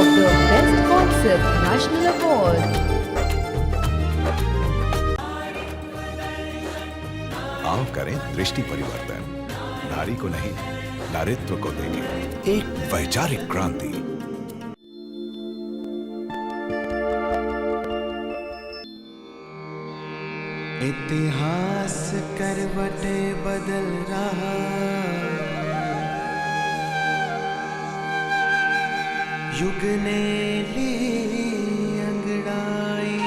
of the Best Concept National Award. आओ करें दृष्टि परिवर्तन, नारी को नहीं नारित्व को देंगे एक वैचारिक क्रांति। इतिहास करवटे बदल रहा, युग ने ली अंगड़ाई,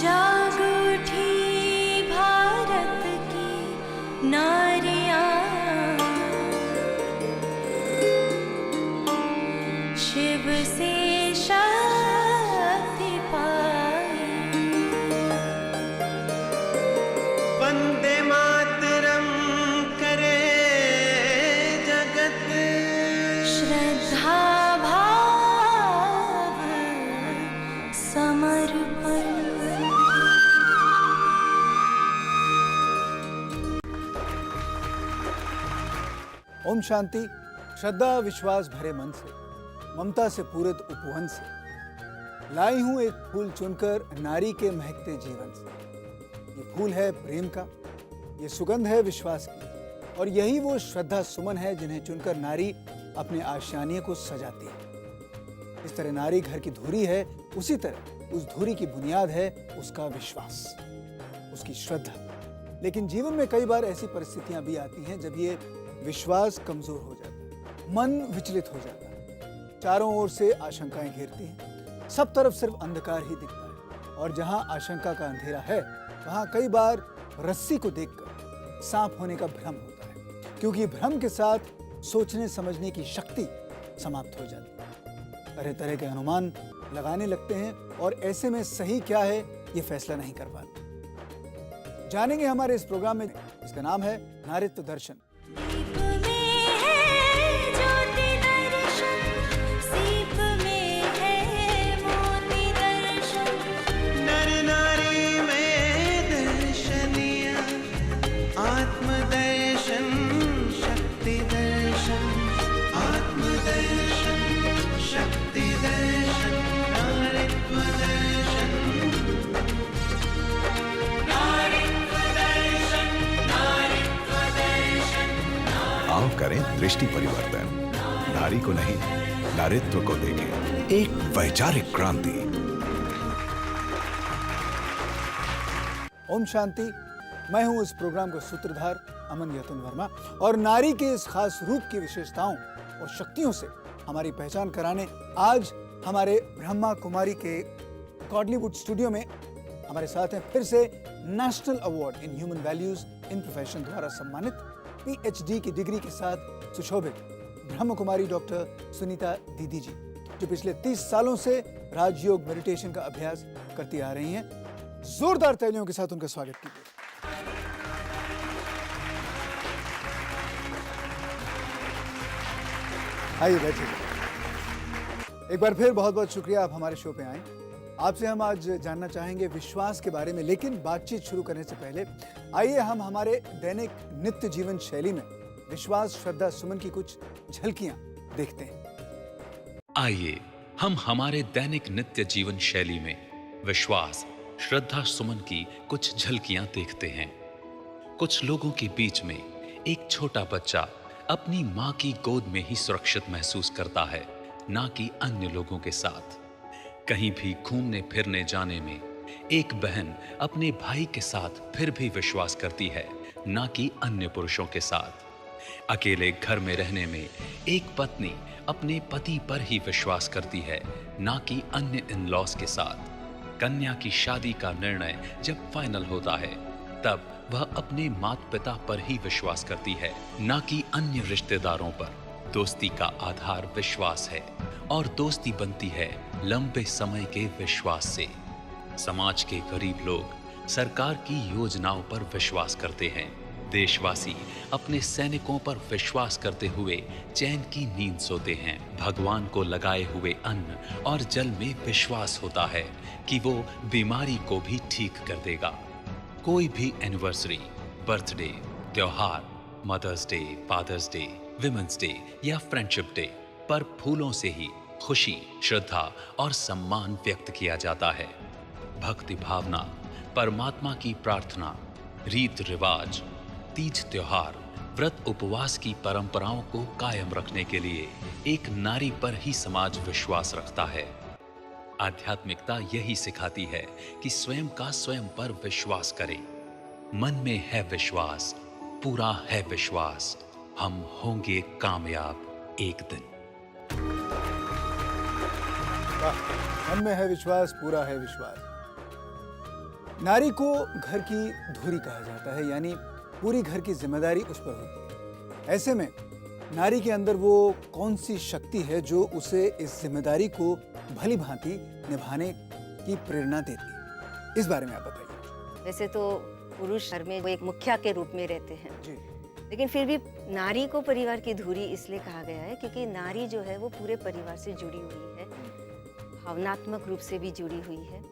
जाग उठी भारत की नारियां, शिव से शक्ति पाई। वंदे मातरम करे जगत, श्रद्धा भाव समर्पण। ओम शांति। श्रद्धा विश्वास भरे मन से, ममता से पूरित उपवन से लाई हूं एक फूल चुनकर नारी के महकते जीवन से। ये फूल है प्रेम का, ये सुगंध है विश्वास की, और यही वो श्रद्धा सुमन है जिन्हें चुनकर नारी अपने आशियाने को सजाती है। इस तरह नारी घर की धुरी है, उसी तरह उस धुरी की बुनियाद है उसका विश्वास, उसकी श्रद्धा। लेकिन जीवन में कई बार ऐसी परिस्थितियां भी आती हैं जब ये विश्वास कमजोर हो जाता है, मन विचलित हो जाता है, चारों ओर से आशंकाएं घेरती हैं, सब तरफ सिर्फ अंधकार ही दिखता है। और जहां आशंका का अंधेरा है वहां कई बार रस्सी को देखकर सांप होने का भ्रम होता है, क्योंकि भ्रम के साथ सोचने समझने की शक्ति समाप्त हो जाती है। तरह तरह के अनुमान लगाने लगते हैं और ऐसे में सही क्या है ये फैसला नहीं कर पाते। जानेंगे हमारे इस प्रोग्राम में, इसका नाम है नारित्व दर्शन। सीप में है ज्योति दर्शन, सीप में है मोती दर्शन। नर नारी में दर्शनिया, आत्म दर्शन शक्ति दर्शन, आत्म दर्शन शक्ति दर्शन, नारित्व दर्शन, नारित्व दर्शन, नारित्व दर्शन। आओ करें दृष्टि परिवर्तन, नारी को नहीं नारित्व को देंगे एक वैचारिक क्रांति। ओम शांति। मैं हूं इस प्रोग्राम का सूत्रधार अमन यतन वर्मा, और नारी के इस खास रूप की विशेषताओं और शक्तियों से हमारी पहचान कराने आज हमारे ब्रह्मा कुमारी के कॉडलीवुड स्टूडियो में हमारे साथ हैं फिर से national award in human values in profession द्वारा सम्मानित पीएचडी की डिग्री के साथ सुशोभित ब्रह्म कुमारी डॉक्टर सुनीता दीदी जी, जो पिछले 30 सालों से राजयोग मेडिटेशन का अभ्यास करती आ रही हैं। जोरदार तालियों के साथ उनका स्वागत कीजिए। आइए बैठिए। एक बार फिर बहुत बहुत शुक्रिया आप हमारे शो पे आए। आपसे हम आज जानना चाहेंगे विश्वास के बारे में, लेकिन बातचीत शुरू करने से पहले आइए हम हमारे दैनिक नित्य जीवन शैली में विश्वास श्रद्धा सुमन की कुछ झलकियां देखते हैं। आइए हम हमारे दैनिक नित्य जीवन शैली में विश्वास श्रद्धा सुमन की कुछ झलकियां देखते हैं। कुछ लोगों के बीच में एक छोटा बच्चा अपनी मां की गोद में ही सुरक्षित महसूस करता है, ना कि अन्य लोगों के साथ। कहीं भी घूमने फिरने जाने में एक बहन अपने भाई के साथ फिर भी विश्वास करती है, ना कि अन्य पुरुषों के साथ। अकेले घर में रहने में एक पत्नी अपने पति पर ही विश्वास करती है, ना कि अन्य इन-लॉज के साथ। कन्या की शादी का निर्णय जब फाइनल होता है तब वह अपने माता पिता पर ही विश्वास करती है, ना कि अन्य रिश्तेदारों पर। दोस्ती का आधार विश्वास है और दोस्ती बनती है लंबे समय के विश्वास से। समाज के गरीब लोग सरकार की योजनाओं पर विश्वास करते हैं। देशवासी अपने सैनिकों पर विश्वास करते हुए चैन की नींद सोते हैं। भगवान को लगाए हुए अन्न और जल में विश्वास होता है कि वो बीमारी को भी ठीक कर देगा। कोई भी एनिवर्सरी, बर्थडे, त्योहार, mother's day, father's day, women's day या फ्रेंडशिप डे पर फूलों से ही खुशी, श्रद्धा और सम्मान व्यक्त किया जाता है। भक्ति भावना, परमात्मा की प्रार्थना, रीत रिवाज, तीज त्योहार, व्रत उपवास की परंपराओं को कायम रखने के लिए एक नारी पर ही समाज विश्वास रखता है। आध्यात्मिकता यही सिखाती है कि स्वयं का स्वयं पर विश्वास करें। मन में है विश्वास, पूरा है विश्वास, हम होंगे कामयाब एक दिन। मन में है विश्वास, पूरा है विश्वास। नारी को घर की धुरी कहा जाता है, यानी पूरी घर की जिम्मेदारी उस पर होती है। ऐसे में नारी के अंदर वो कौन सी शक्ति है जो उसे इस जिम्मेदारी को भली भांति निभाने की प्रेरणा देती है? इस बारे में आप बताइए। वैसे तो पुरुष घर में वो एक मुखिया के रूप में रहते हैं, जी। लेकिन फिर भी नारी को परिवार की धुरी इसलिए कहा गया है क्योंकि नारी जो है वो पूरे परिवार से जुड़ी हुई है, भावनात्मक रूप से भी जुड़ी हुई है,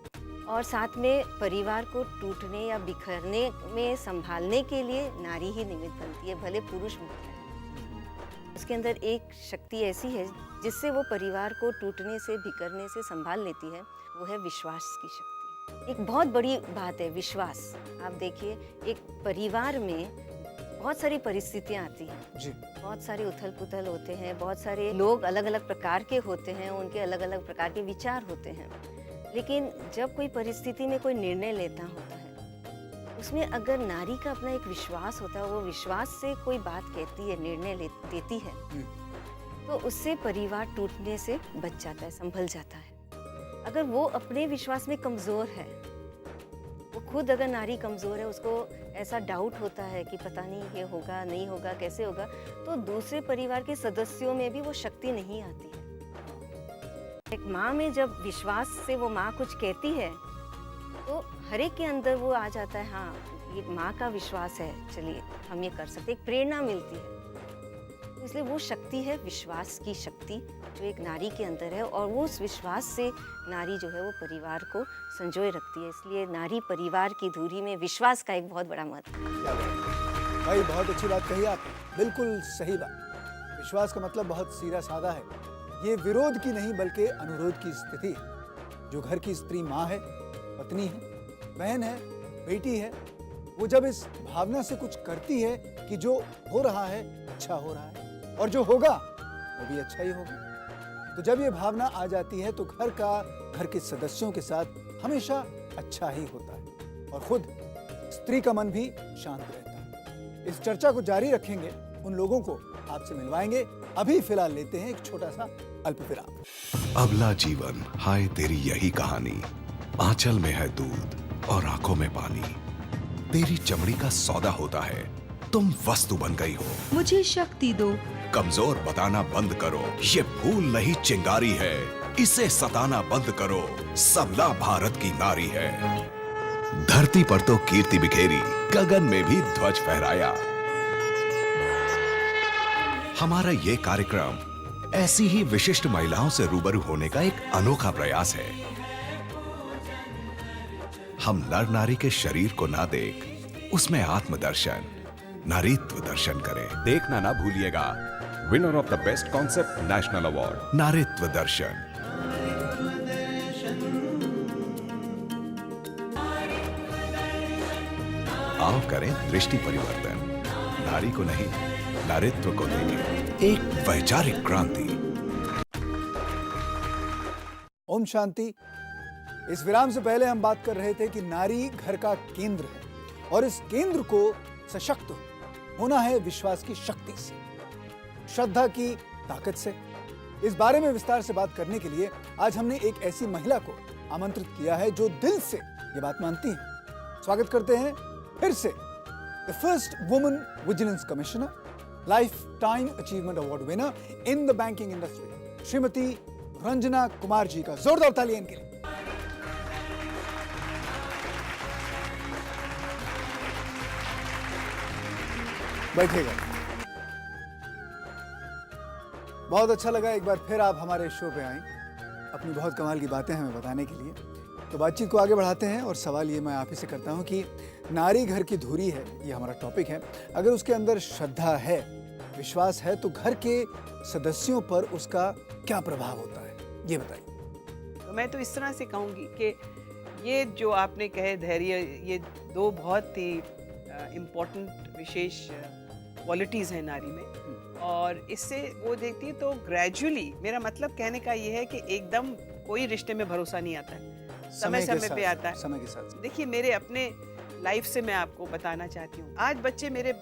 और साथ में परिवार को टूटने या बिखरने में संभालने के लिए नारी ही निमित्त बनती है, भले पुरुष मुख्य है। उसके अंदर एक शक्ति ऐसी है जिससे वो परिवार को टूटने से, बिखरने से संभाल लेती है, वो है विश्वास की शक्ति। एक बहुत बड़ी बात है विश्वास। आप देखिए, एक परिवार में बहुत सारी परिस्थितियाँ आती हैं, जी। बहुत सारे उथल पुथल होते हैं, बहुत सारे लोग अलग अलग प्रकार के होते हैं, उनके अलग अलग प्रकार के विचार होते हैं, लेकिन जब कोई परिस्थिति में कोई निर्णय लेता होता है, उसमें अगर नारी का अपना एक विश्वास होता है, वो विश्वास से कोई बात कहती है, निर्णय देती है, तो उससे परिवार टूटने से बच जाता है, संभल जाता है। अगर वो अपने विश्वास में कमज़ोर है, वो खुद अगर नारी कमज़ोर है, उसको ऐसा डाउट होता है कि पता नहीं ये होगा, नहीं होगा, कैसे होगा, तो दूसरे परिवार के सदस्यों में भी वो शक्ति नहीं आती है। एक माँ में जब विश्वास से वो माँ कुछ कहती है, तो हर एक के अंदर वो आ जाता है, हाँ ये माँ का विश्वास है, चलिए हम ये कर सकते, एक प्रेरणा मिलती है। तो इसलिए वो शक्ति है विश्वास की शक्ति जो एक नारी के अंदर है, और वो उस विश्वास से नारी जो है वो परिवार को संजोए रखती है। इसलिए नारी परिवार की धुरी में विश्वास का एक बहुत बड़ा महत्व है। क्या बात है भाई, बहुत अच्छी बात कही आपने, बिल्कुल सही बात। विश्वास का मतलब बहुत सीधा साधा है, ये विरोध की नहीं बल्कि अनुरोध की स्थिति है। जो घर की स्त्री माँ है, पत्नी है, बहन है, बेटी है, वो जब इस भावना से कुछ करती है कि जो हो रहा है अच्छा हो रहा है और जो होगा वो भी अच्छा ही होगा, तो जब ये भावना आ जाती है तो घर के सदस्यों के साथ हमेशा अच्छा ही होता है और खुद स्त्री का मन भी शांत रहता है। इस चर्चा को जारी रखेंगे, उन लोगों को आपसे मिलवाएंगे। अभी फिलहाल लेते हैं एक छोटा सा अल्प विराम। अबला जीवन, हाय तेरी यही कहानी। आंचल में है दूध और आंखों में पानी। तेरी चमड़ी का सौदा होता है, तुम वस्तु बन गई हो। मुझे शक्ति दो। कमजोर बताना बंद करो, ये भूल नहीं चिंगारी है। इसे सताना बंद करो, सबला भारत की नारी है। धरती पर तो कीर्ति बिखेरी, गगन में भी ध्वज फहराया। हमारा ये कार्यक्रम ऐसी ही विशिष्ट महिलाओं से रूबरू होने का एक अनोखा प्रयास है। हम नर नारी के शरीर को ना देख, उसमें आत्मदर्शन, नारीत्व दर्शन करें। देखना ना भूलिएगा, winner of the best concept national award, Naritva Darshan. आओ करें दृष्टि परिवर्तन, नारी को नहीं नारीत्व को देंगे एक वैचारिक क्रांति। ओम शांति। इस विराम से पहले हम बात कर रहे थे कि नारी घर का केंद्र है और इस केंद्र को सशक्त होना है विश्वास की शक्ति से, श्रद्धा की ताकत से। इस बारे में विस्तार से बात करने के लिए आज हमने एक ऐसी महिला को आमंत्रित किया है जो दिल से ये बात मानती है। स्वागत करते हैं फिर से the first woman vigilance commissioner, lifetime achievement award winner in the banking industry, Shrimati Ranjana Kumar ji का जोरदार तालियां इनके लिए। बैठिएगा। बहुत अच्छा लगा एक बार फिर आप हमारे शो पे आए, अपनी बहुत कमाल की बातें हमें बताने के लिए। तो बातचीत को आगे बढ़ाते हैं और सवाल ये मैं आप ही से करता हूँ कि नारी घर की धुरी है, ये हमारा टॉपिक है। अगर उसके अंदर श्रद्धा है विश्वास है तो घर के सदस्यों पर उसका क्या प्रभाव होता है, ये बताइए। तो मैं तो इस तरह से कहूँगी कि ये जो आपने कहे धैर्य, ये दो बहुत ही इम्पोर्टेंट विशेष क्वालिटीज़ हैं नारी में, और इससे वो देखती है तो ग्रेजुअली, मेरा मतलब कहने का ये है कि एकदम कोई रिश्ते में भरोसा नहीं आता है, समय के समय पे साथ- आता है। समय के साथ देखिए मेरे अपने लाइफ से मैं आपको बताना चाहती हूँ, आज बच्चे मेरे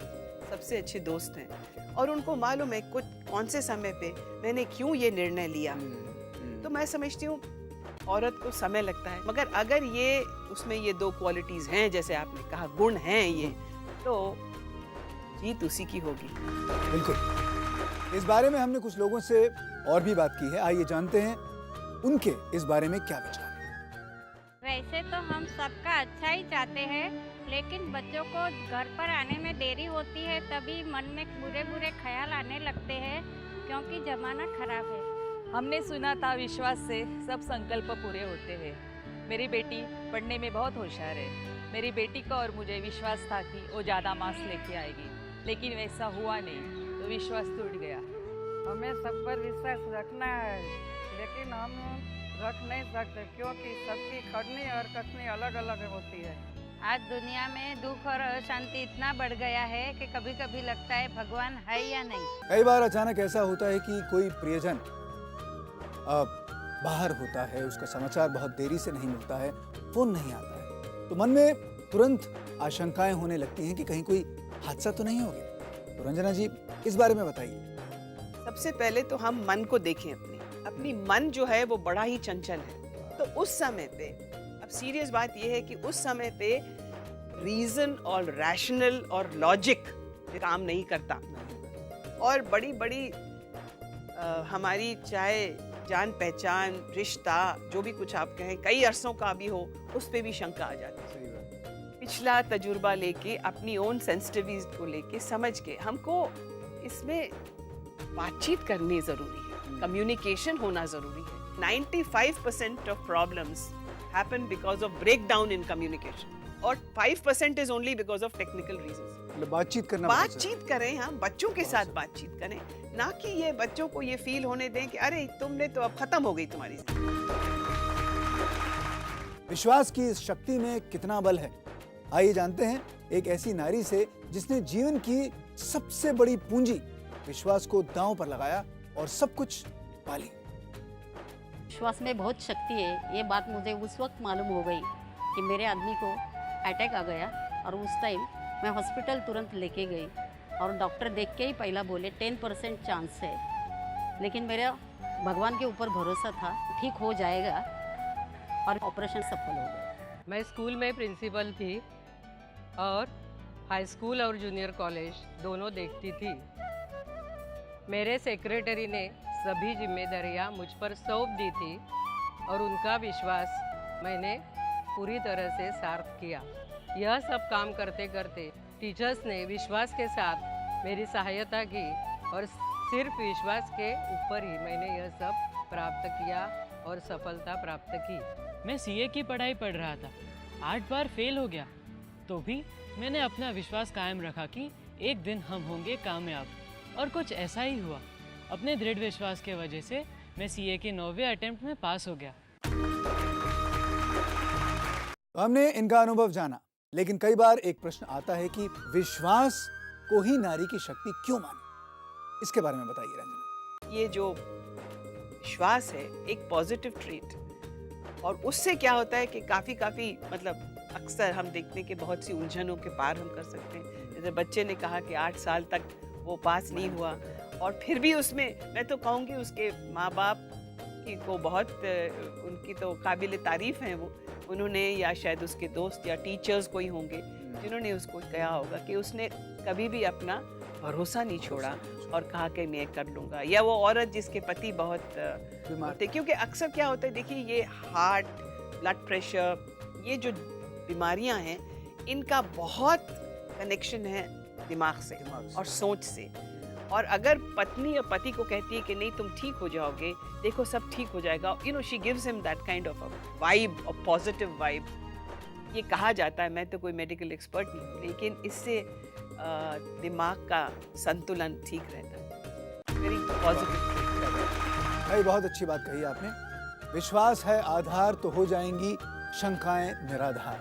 सबसे अच्छे दोस्त हैं और उनको मालूम है कुछ कौन से समय पे मैंने क्यों ये निर्णय लिया। तो मैं समझती हूँ औरत को समय लगता है, मगर अगर ये उसमें ये दो क्वालिटीज़ हैं, जैसे आपने कहा गुण हैं ये, तो जीत उसी की होगी। बिल्कुल। इस बारे में हमने कुछ लोगों से और भी बात की है, आइए जानते हैं उनके इस बारे में क्या विचार है। वैसे तो हम सबका अच्छा ही चाहते हैं, लेकिन बच्चों को घर पर आने में देरी होती है, तभी मन में बुरे बुरे ख्याल आने लगते हैं, क्योंकि ज़माना खराब है। हमने सुना था विश्वास से सब संकल्प पूरे होते हैं। मेरी बेटी पढ़ने में बहुत होशियार है। मेरी बेटी को और मुझे विश्वास था कि वो ज़्यादा मार्क्स लेके आएगी, लेकिन वैसा हुआ नहीं, तो विश्वास टूट गया। हमें सब पर विश्वास रखना है, लेकिन हम रख नहीं सकते क्योंकि सबकी करनी और कथनी अलग अलग होती है। आज दुनिया में दुख और अशांति इतना बढ़ गया है कि कभी कभी लगता है भगवान है या नहीं। कई बार अचानक ऐसा होता है कि कोई प्रियजन बाहर होता है, उसका समाचार बहुत देरी से नहीं मिलता है, फोन नहीं आता है, तो मन में तुरंत आशंकाएं होने लगती हैं कि कहीं कोई हादसा तो नहीं हो गया। तो रंजना जी इस बारे में बताइए। सबसे पहले तो हम मन को देखें, अपनी मन जो है वो बड़ा ही चंचल है। तो उस समय पे, अब सीरियस बात ये है कि उस समय पे रीजन और रैशनल और लॉजिक काम नहीं करता, और बड़ी बड़ी हमारी चाहे जान पहचान, रिश्ता, जो भी कुछ आप कहें, कई अरसों का भी हो, उस पे भी शंका आ जाती है। पिछला तजुर्बा लेके, अपनी ओन सेंसिटिविटीज को लेके, समझ के हमको इसमें बातचीत करनी जरूरी है, कम्युनिकेशन होना जरूरी है। 95% of problems happen because of breakdown in communication, और 5% is only because of technical reasons. मतलब बातचीत करना, बातचीत करें, हाँ, बच्चों के साथ बातचीत करें, ना कि ये बच्चों को ये फील होने दें कि अरे तुमने तो अब खत्म हो गई तुम्हारी जिंदगी। विश्वास की इस शक्ति में कितना बल है, आइए जानते हैं एक ऐसी नारी से जिसने जीवन की सबसे बड़ी पूंजी विश्वास को दांव पर लगाया और सब कुछ पा ली। विश्वास में बहुत शक्ति है, ये बात मुझे उस वक्त मालूम हो गई कि मेरे आदमी को अटैक आ गया, और उस टाइम मैं हॉस्पिटल तुरंत लेके गई, और डॉक्टर देख के ही पहला बोले 10% चांस है, लेकिन मेरा भगवान के ऊपर भरोसा था, ठीक हो जाएगा, और ऑपरेशन सफल हो गया। मैं स्कूल में प्रिंसिपल थी और हाई स्कूल और जूनियर कॉलेज दोनों देखती थी। मेरे सेक्रेटरी ने सभी जिम्मेदारियां मुझ पर सौंप दी थी, और उनका विश्वास मैंने पूरी तरह से सार्थ किया। यह सब काम करते करते टीचर्स ने विश्वास के साथ मेरी सहायता की, और सिर्फ विश्वास के ऊपर ही मैंने यह सब प्राप्त किया और सफलता प्राप्त की। मैं सीए की पढ़ाई पढ़ रहा था, 8 बार फेल हो गया, तो भी मैंने अपना विश्वास कायम रखा कि एक दिन हम होंगे कामयाब, और कुछ ऐसा ही हुआ। अपने दृढ़ विश्वास के वजह से मैं सीए के 9वें अटेम्प्ट में पास हो गया। हमने इनका अनुभव जाना, लेकिन कई बार एक प्रश्न आता है कि विश्वास को ही नारी की शक्ति क्यों माने, इसके बारे में बताइए रंजना। ये जो विश्वास है एक पॉजिटिव ट्रेट, और उससे क्या होता है कि काफ़ी मतलब अक्सर हम देखते हैं कि बहुत सी उलझनों के पार हम कर सकते हैं। जैसे बच्चे ने कहा कि 8 साल तक वो पास नहीं हुआ, और फिर भी उसमें मैं तो कहूँगी उसके माँ बाप की को बहुत उनकी तो काबिल तारीफ़ हैं वो, उन्होंने, या शायद उसके दोस्त या टीचर्स कोई होंगे जिन्होंने उसको कहा होगा कि उसने कभी भी अपना भरोसा नहीं छोड़ा और कहा कि मैं कर लूँगा। या वो औरत जिसके पति बहुत होते, क्योंकि अक्सर क्या होता है, देखिए ये हार्ट, ब्लड प्रेशर, ये जो बीमारियां हैं, इनका बहुत कनेक्शन है दिमाग से और सोच से। और अगर पत्नी या पति को कहती है कि नहीं तुम ठीक हो जाओगे, देखो सब ठीक हो जाएगा, you know, she gives him that kind of a vibe, a positive vibe. ये कहा जाता है, मैं तो कोई मेडिकल एक्सपर्ट नहीं हूँ, लेकिन इससे दिमाग का संतुलन ठीक रहता है। Very positive. भाई बहुत अच्छी बात कही आपने। विश्वास है आधार तो हो जाएंगी शंकाएं निराधार।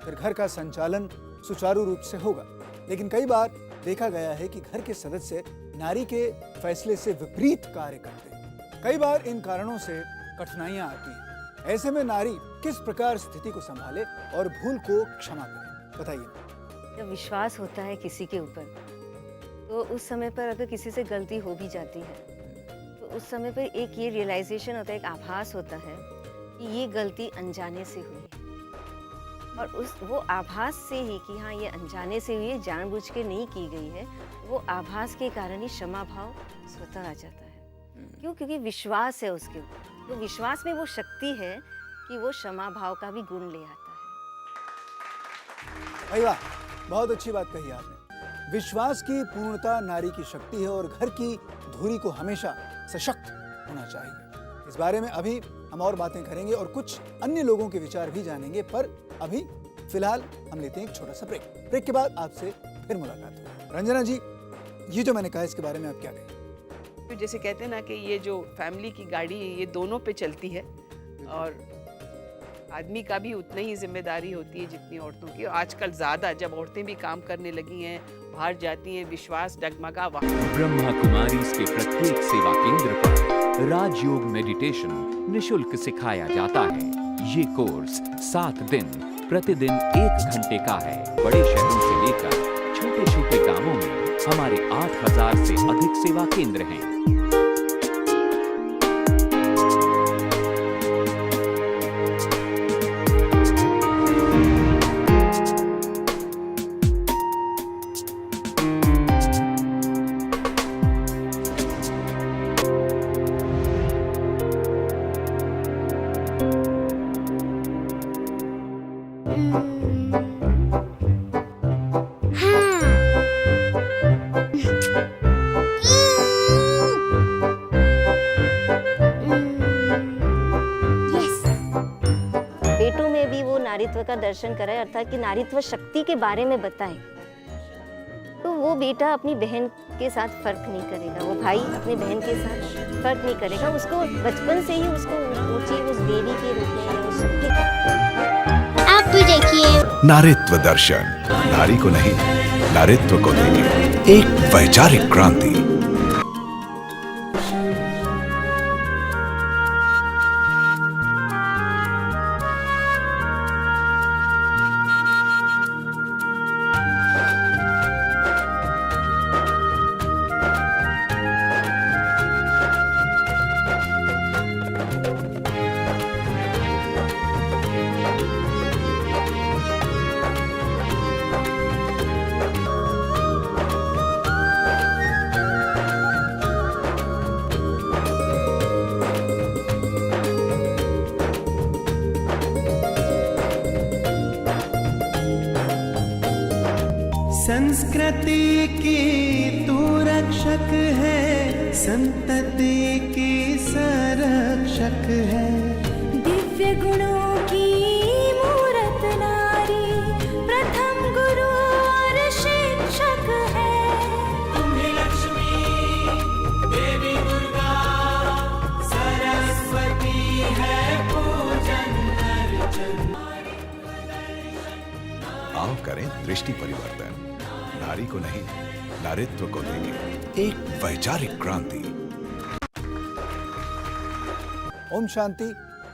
फिर घर का संचालन सुचारू रूप से होगा। लेकिन कई बार देखा गया है कि घर के सदस्य नारी के फैसले से विपरीत कार्य करते हैं। कई बार इन कारणों से कठिनाइयां आती हैं। ऐसे में नारी किस प्रकार स्थिति को संभाले और भूल को क्षमा करे, बताइए। जब विश्वास होता है किसी के ऊपर, तो उस समय पर अगर किसी से गलती हो भी जाती है, तो उस समय पर एक ये रियलाइजेशन होता है, एक आभास होता है कि ये गलती अनजाने से हुई है। और वो आभास से ही कि हाँ ये अनजाने से हुई है, जानबूझ के नहीं की गई है, वो आभास के कारण ही क्षमा भाव स्वतः आ जाता है। क्यों? क्योंकि विश्वास है उसके ऊपर। तो विश्वास में वो शक्ति है कि वो क्षमा भाव का भी गुण ले आता है। भाई वाह, बहुत अच्छी बात कही आपने। विश्वास की पूर्णता नारी की शक्ति है और घर की धुरी को हमेशा सशक्त होना चाहिए। इस बारे में अभी हम और बातें करेंगे और कुछ अन्य लोगों के विचार भी जानेंगे, पर अभी फिलहाल हम लेते हैं एक छोटा सा ब्रेक। ब्रेक के बाद आपसे फिर मुलाकात होगी। रंजना जी, ये जो मैंने कहा इसके बारे में आप क्या कहें? तो जैसे कहते हैं ना कि ये जो फैमिली की गाड़ी है ये दोनों पे चलती है, और आदमी का भी उतना ही जिम्मेदारी होती है जितनी औरतों की। आजकल ज़्यादा जब औरतें भी काम करने लगी हैं, बाहर जाती हैं, विश्वास डगमगा वहाँ। ब्रह्मा कुमारी के प्रत्येक सेवा केंद्र पर राजयोग मेडिटेशन निशुल्क सिखाया जाता है। ये कोर्स 7 दिन प्रतिदिन 1 घंटे का है। बड़े शहरों से लेकर छोटे छोटे गांवों में हमारे 8000 से अधिक सेवा केंद्र हैं। बेटों में भी वो नारीत्व का दर्शन कराए, अर्थात कि नारीत्व शक्ति के बारे में बताए। तो वो बेटा अपनी बहन के साथ फर्क नहीं करेगा, वो भाई अपनी बहन के साथ फर्क नहीं करेगा। उसको बचपन से ही उसको ऊंची उस देवी के रूप में उस आप भी देखिए नारीत्व दर्शन, नारी को नहीं नारीत्व को देखें, एक वैचारिक क्रांति। संस्कृति की तू रक्षक है, संतति की संरक्षक है। दिव्य गुणों की मूरत नारी, प्रथम गुरु और शिक्षक है। तुम्हें लक्ष्मी देवी दुर्गा सरस्वती है पूजन अर्चन। आओ करें दृष्टि परिवर्तन, नारी को नहीं नारीत्व को देखें, एक वैचारिक क्रांति। ओम शांति।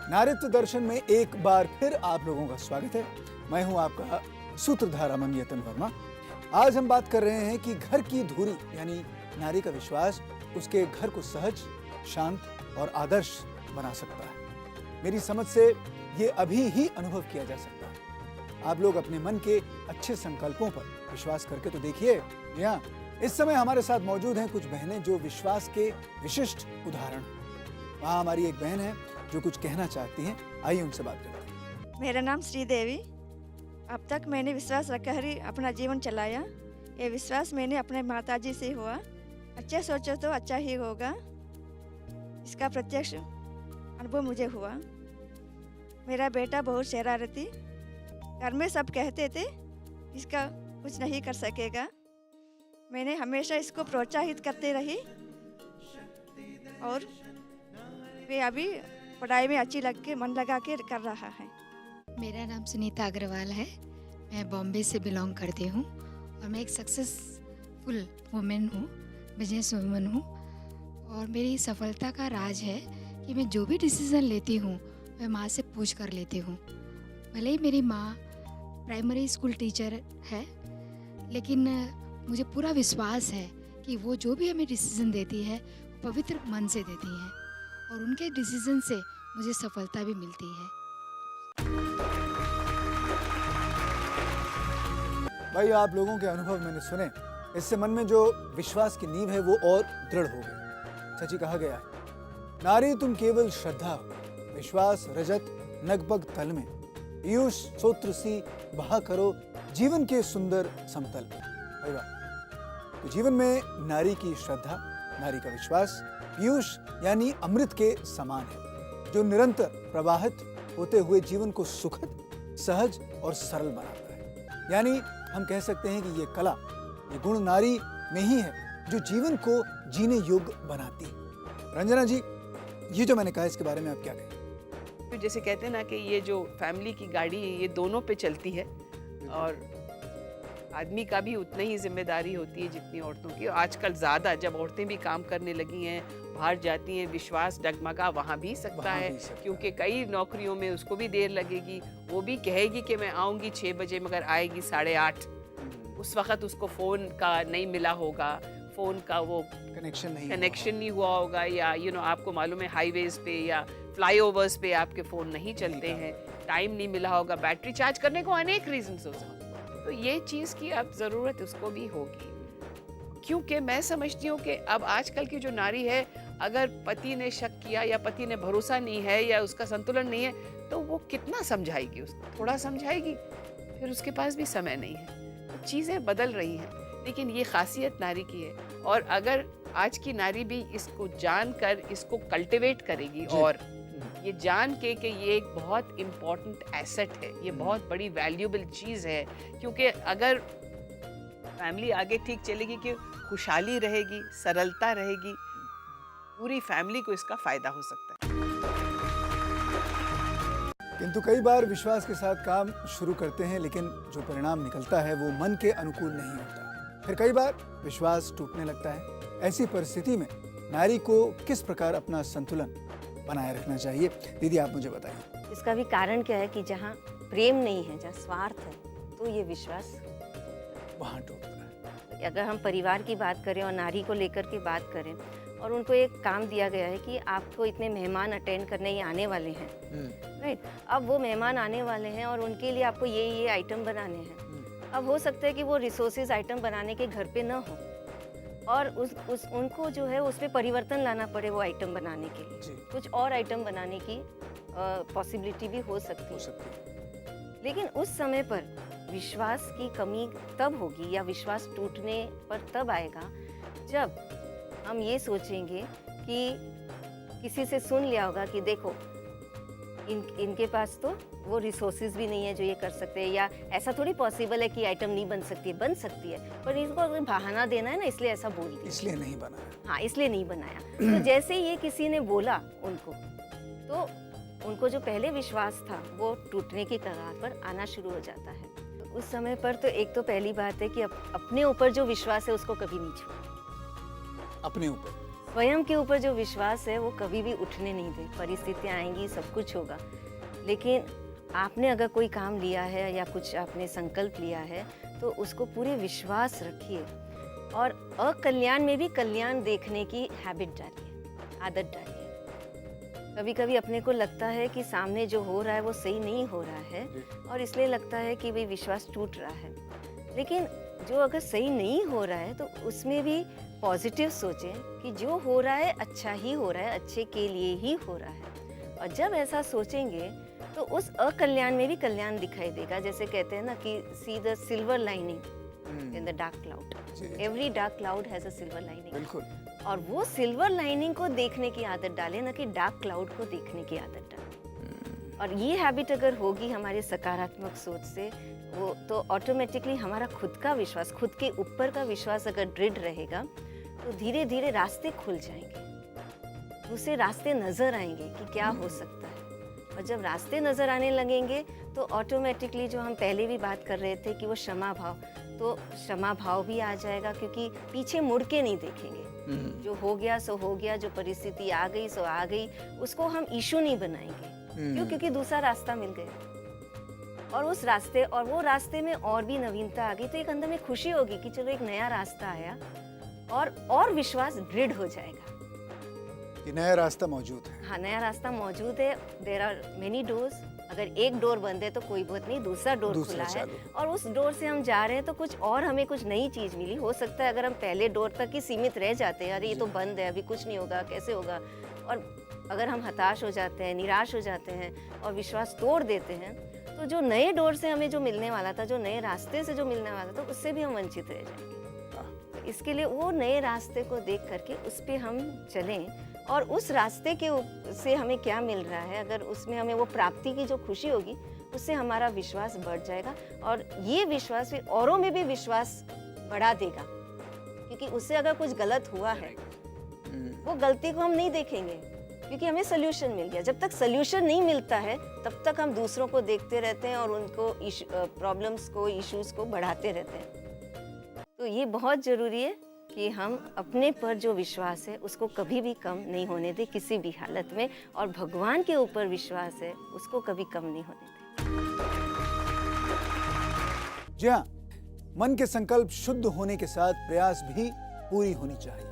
नारीत्व दर्शन में एक बार फिर आप लोगों का स्वागत है। मैं हूं आपका सूत्रधार अमन यतन वर्मा। आज हम बात कर रहे हैं कि घर की धुरी यानी नारी का विश्वास उसके घर को सहज, शांत और आदर्श बना सकता है। मेरी समझ से ये अभी ही अनुभव किया जा सकता है। आप लोग अपने मन के अच्छे संकल्पों पर विश्वास करके तो देखिए। यहाँ इस समय हमारे साथ मौजूद हैं कुछ बहनें जो विश्वास के विशिष्ट उदाहरण हैं। वहाँ हमारी एक बहन है जो कुछ कहना चाहती हैं। आइए उनसे बात करते हैं। मेरा नाम श्रीदेवी। अब तक मैंने विश्वास रखकर ही अपना जीवन चलाया। ये विश्वास मैंने अपने माताजी से हुआ। अच्छे सोचो तो अच्छा ही होगा, इसका प्रत्यक्ष अनुभव मुझे हुआ। मेरा बेटा बहुत शरारती, घर में सब कहते थे इसका कुछ नहीं कर सकेगा, मैंने हमेशा इसको प्रोत्साहित करते रही और वे अभी पढ़ाई में अच्छी लग के मन लगा के कर रहा है। मेरा नाम सुनीता अग्रवाल है। मैं बॉम्बे से बिलोंग करती हूँ और मैं एक सक्सेसफुल वुमेन हूँ, बिजनेस वुमेन हूँ। और मेरी सफलता का राज है कि मैं जो भी डिसीज़न लेती हूँ मैं माँ से पूछ कर लेती हूँ। भले ही मेरी माँ प्राइमरी स्कूल टीचर है, लेकिन मुझे पूरा विश्वास है कि वो जो भी हमें डिसीज़न देती है पवित्र मन से देती है और उनके डिसीज़न से मुझे सफलता भी मिलती है। भाई, आप लोगों के अनुभव मैंने सुने, इससे मन में जो विश्वास की नींव है वो और दृढ़ हो गई। सच ही कहा गया है, नारी तुम केवल श्रद्धा हो, विश्वास रजत नगपग तल में, पीयूष सूत्र सी बहा करो जीवन के सुंदर समतल। भाई वाह, तो जीवन में नारी की श्रद्धा, नारी का विश्वास पीयूष यानी अमृत के समान है, जो निरंतर प्रवाहित होते हुए जीवन को सुखद, सहज और सरल बनाता है। यानी हम कह सकते हैं कि ये कला, ये गुण नारी में ही है जो जीवन को जीने योग्य बनाती है। रंजना जी, ये जो मैंने कहा इसके बारे में आप क्या कहें? तो जैसे कहते हैं ना कि ये जो फैमिली की गाड़ी है ये दोनों पे चलती है और आदमी का भी उतनी ही जिम्मेदारी होती है जितनी औरतों की। और आजकल ज़्यादा जब औरतें भी काम करने लगी हैं, बाहर जाती हैं, विश्वास डगमगा वहाँ भी सकता है, क्योंकि कई नौकरियों में उसको भी देर लगेगी। वो भी कहेगी कि मैं आऊँगी 6 बजे मगर आएगी 8:30। उस वक़्त उसको फ़ोन का नहीं मिला होगा, फ़ोन का वो कनेक्शन नहीं हुआ होगा, या आपको मालूम है हाईवेज़ पे या फ्लाईओवर्स पे आपके फ़ोन नहीं चलते हैं, टाइम नहीं मिला होगा बैटरी चार्ज करने को, अनेक रीजंस हो सकते हैं। तो ये चीज़ की अब ज़रूरत उसको भी होगी, क्योंकि मैं समझती हूँ कि अब आजकल की जो नारी है, अगर पति ने शक किया या पति ने भरोसा नहीं है या उसका संतुलन नहीं है, तो वो कितना समझाएगी उसको? थोड़ा समझाएगी, फिर उसके पास भी समय नहीं है। तो चीज़ें बदल रही हैं, लेकिन ये खासियत नारी की है। और अगर आज की नारी भी इसको जानकर इसको कल्टिवेट करेगी और ये जान के कि ये एक बहुत इम्पॉर्टेंट एसेट है, ये बहुत बड़ी वैल्यूएबल चीज़ है, क्योंकि अगर फैमिली आगे ठीक चलेगी कि खुशहाली रहेगी, सरलता रहेगी, पूरी फैमिली को इसका फ़ायदा हो सकता है। किंतु कई बार विश्वास के साथ काम शुरू करते हैं, लेकिन जो परिणाम निकलता है वो मन के अनुकूल नहीं होता। फिर कई बार विश्वास टूटने लगता है। ऐसी परिस्थिति में नारी को किस प्रकार अपना संतुलन बनाए रखना चाहिए? दीदी, आप मुझे बताइए। इसका भी कारण क्या है कि जहाँ प्रेम नहीं है, जहाँ स्वार्थ है, तो ये विश्वास वहाँ टूटता है। अगर हम परिवार की बात करें और नारी को लेकर के बात करें, और उनको एक काम दिया गया है कि आपको इतने मेहमान अटेंड करने ये आने वाले हैं, राइट? अब वो मेहमान आने वाले हैं और उनके लिए आपको ये आइटम बनाने हैं। अब हो सकता है कि वो रिसोर्सेज आइटम बनाने के घर पे ना हो और उनको जो है उस पर परिवर्तन लाना पड़े वो आइटम बनाने के लिए, कुछ और आइटम बनाने की पॉसिबिलिटी भी हो सकती है। लेकिन उस समय पर विश्वास की कमी तब होगी या विश्वास टूटने पर तब आएगा जब हम ये सोचेंगे कि किसी से सुन लिया होगा कि देखो इनके पास तो वो रिसोर्सेज भी नहीं है जो ये कर सकते हैं, या ऐसा थोड़ी पॉसिबल है कि आइटम नहीं बन सकती है, पर इसको अगर बहाना देना है ना, इसलिए ऐसा बोल दिया, इसलिए नहीं बनाया। हाँ, इसलिए नहीं बनाया। तो जैसे ये किसी ने बोला उनको, तो उनको जो पहले विश्वास था वो टूटने की कगार पर आना शुरू हो जाता है। तो उस समय पर तो एक तो पहली बात है कि अपने ऊपर जो विश्वास है उसको कभी नहीं छोड़ना। अपने ऊपर, स्वयं के ऊपर जो विश्वास है वो कभी भी उठने नहीं दे। परिस्थितियाँ आएंगी, सब कुछ होगा, लेकिन आपने अगर कोई काम लिया है या कुछ आपने संकल्प लिया है तो उसको पूरे विश्वास रखिए और अकल्याण में भी कल्याण देखने की हैबिट डालिए, आदत डालिए। कभी कभी अपने को लगता है कि सामने जो हो रहा है वो सही नहीं हो रहा है और इसलिए लगता है कि भाई विश्वास टूट रहा है, लेकिन जो अगर सही नहीं हो रहा है तो उसमें भी पॉजिटिव सोचें कि जो हो रहा है अच्छा ही हो रहा है, अच्छे के लिए ही हो रहा है। और जब ऐसा सोचेंगे तो उस अकल्याण में भी कल्याण दिखाई देगा। जैसे कहते हैं ना कि see the silver lining in the dark cloud, every dark cloud has a silver lining. बिल्कुल। और वो सिल्वर लाइनिंग को देखने की आदत डालें, ना कि डार्क क्लाउड को देखने की आदत डालें। और ये हैबिट अगर होगी हमारे सकारात्मक सोच से, वो तो ऑटोमेटिकली हमारा खुद का विश्वास, खुद के ऊपर का विश्वास अगर दृढ़ रहेगा तो धीरे धीरे रास्ते खुल जाएंगे, दूसरे रास्ते नज़र आएंगे कि क्या हो सकता है। और जब रास्ते नज़र आने लगेंगे तो ऑटोमेटिकली जो हम पहले भी बात कर रहे थे कि वो क्षमा भाव, तो क्षमा भाव भी आ जाएगा, क्योंकि पीछे मुड़ के नहीं देखेंगे। जो हो गया सो हो गया, जो परिस्थिति आ गई सो आ गई, उसको हम इशू नहीं बनाएंगे। क्यों? क्योंकि दूसरा रास्ता मिल गया और उस रास्ते और वो रास्ते में और भी नवीनता आ गई, तो एक अंदर में खुशी होगी कि चलो एक नया रास्ता आया और विश्वास दृढ़ हो जाएगा कि नया रास्ता मौजूद है। हाँ, नया रास्ता मौजूद है। देयर आर मेनी डोर्स, अगर एक डोर बंद है तो कोई बात नहीं, दूसरा डोर खुला है और उस डोर से हम जा रहे हैं तो कुछ और हमें कुछ नई चीज़ मिली। हो सकता है अगर हम पहले डोर तक ही सीमित रह जाते हैं, अरे ये तो बंद है, अभी कुछ नहीं होगा, कैसे होगा, और अगर हम हताश हो जाते हैं, निराश हो जाते हैं और विश्वास तोड़ देते हैं, तो जो नए डोर से हमें जो मिलने वाला था, जो नए रास्ते से जो मिलने वाला था, उससे भी हम वंचित रह जाएंगे। तो इसके लिए वो नए रास्ते को देख करके उस पर हम चलें और उस रास्ते के से हमें क्या मिल रहा है, अगर उसमें हमें वो प्राप्ति की जो खुशी होगी, उससे हमारा विश्वास बढ़ जाएगा और ये विश्वास फिर औरों में भी विश्वास बढ़ा देगा। क्योंकि उससे अगर कुछ गलत हुआ है, वो गलती को हम नहीं देखेंगे क्योंकि हमें सोल्यूशन मिल गया। जब तक सोल्यूशन नहीं मिलता है तब तक हम दूसरों को देखते रहते हैं और उनको प्रॉब्लम्स को, इश्यूज को बढ़ाते रहते हैं। तो ये बहुत ज़रूरी है कि हम अपने पर जो विश्वास है उसको कभी भी कम नहीं होने दें किसी भी हालत में, और भगवान के ऊपर विश्वास है उसको कभी कम नहीं होने दें। जी हाँ, मन के संकल्प शुद्ध होने के साथ प्रयास भी पूरी होनी चाहिए।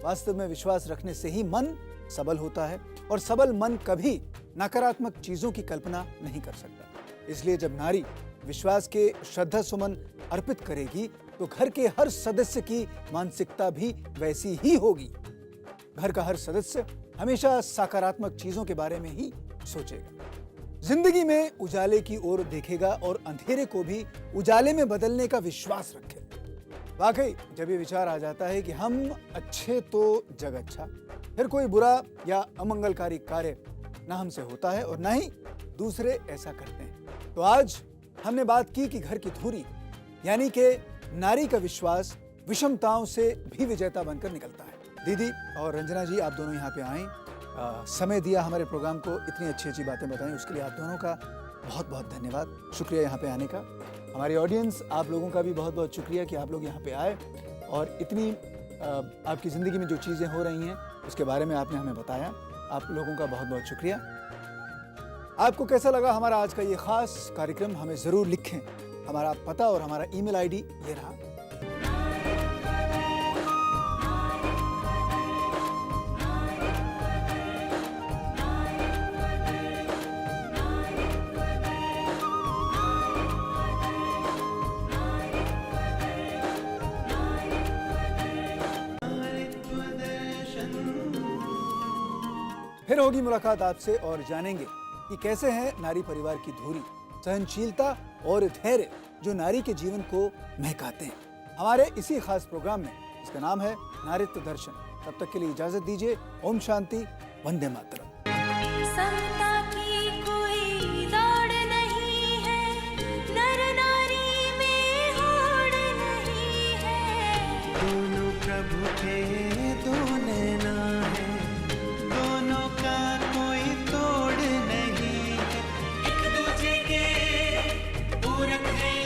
वास्तव में विश्वास रखने से ही मन सबल होता है और सबल मन कभी नकारात्मक चीजों की कल्पना नहीं कर सकता। इसलिए जब नारी विश्वास के श्रद्धा सुमन अर्पित करेगी तो घर के हर सदस्य की मानसिकता भी वैसी ही होगी। घर का हर सदस्य हमेशा सकारात्मक चीजों के बारे में ही सोचेगा, जिंदगी में उजाले की ओर देखेगा और अंधेरे को भी उजाले में बदलने का विश्वास रखेगा। वाकई जब ये विचार आ जाता है कि हम अच्छे तो जग अच्छा, फिर कोई बुरा या अमंगलकारी कार्य ना हमसे होता है और ना ही दूसरे ऐसा करते हैं। तो आज हमने बात की कि घर की धुरी यानी कि नारी का विश्वास विषमताओं से भी विजेता बनकर निकलता है। दीदी और रंजना जी, आप दोनों यहाँ पे आए, समय दिया हमारे प्रोग्राम को, इतनी अच्छी अच्छी बातें बताई, उसके लिए आप दोनों का बहुत बहुत धन्यवाद, शुक्रिया यहाँ पे आने का। हमारी ऑडियंस, आप लोगों का भी बहुत बहुत शुक्रिया कि आप लोग यहाँ पे आए और इतनी आपकी ज़िंदगी में जो चीज़ें हो रही हैं उसके बारे में आपने हमें बताया। आप लोगों का बहुत बहुत शुक्रिया। आपको कैसा लगा हमारा आज का ये खास कार्यक्रम, हमें ज़रूर लिखें। हमारा पता और हमारा ईमेल आईडी ये रहा। फिर होगी मुलाकात आपसे और जानेंगे कि कैसे है नारी परिवार की धुरी, सहनशीलता और धैर्य जो नारी के जीवन को महकाते हैं, हमारे इसी खास प्रोग्राम में। इसका नाम है नारीत्व दर्शन। तब तक के लिए इजाजत दीजिए। ओम शांति, वंदे मातरम। समता की कोई दौड़ नहीं है, नर नारी में होड़ नहीं है। दोनों प्रभु के दो नैना है, दोनों का कोई तोड़ नहीं है। एक दूजे के पूरक है,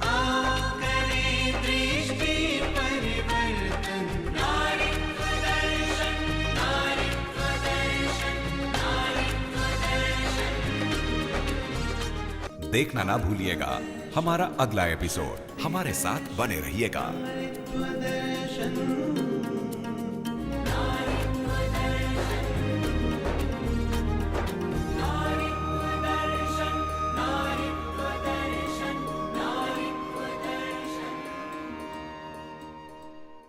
आओ करें दृष्टि परिवर्तन। नारीत्व दर्शन, नारीत्व दर्शन, नारीत्व दर्शन। देखना ना भूलिएगा हमारा अगला एपिसोड। हमारे साथ बने रहिएगा।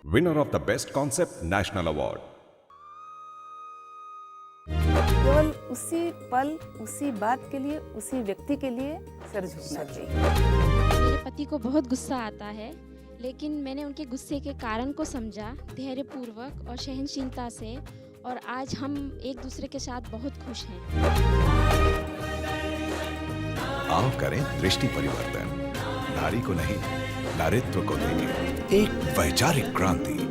Winner of the Best Concept National Award. केवल उसी पल, उसी बात के लिए, उसी व्यक्ति के लिए सर झुकना चाहिए। मेरे पति को बहुत गुस्सा आता है, लेकिन मैंने उनके गुस्से के कारण को समझा धैर्यपूर्वक और सहनशीलता से, और आज हम एक दूसरे के साथ बहुत खुश हैं। आओ करें दृष्टि परिवर्तन। नारी को नहीं, नारित्व को देंगे एक वैचारिक क्रांति।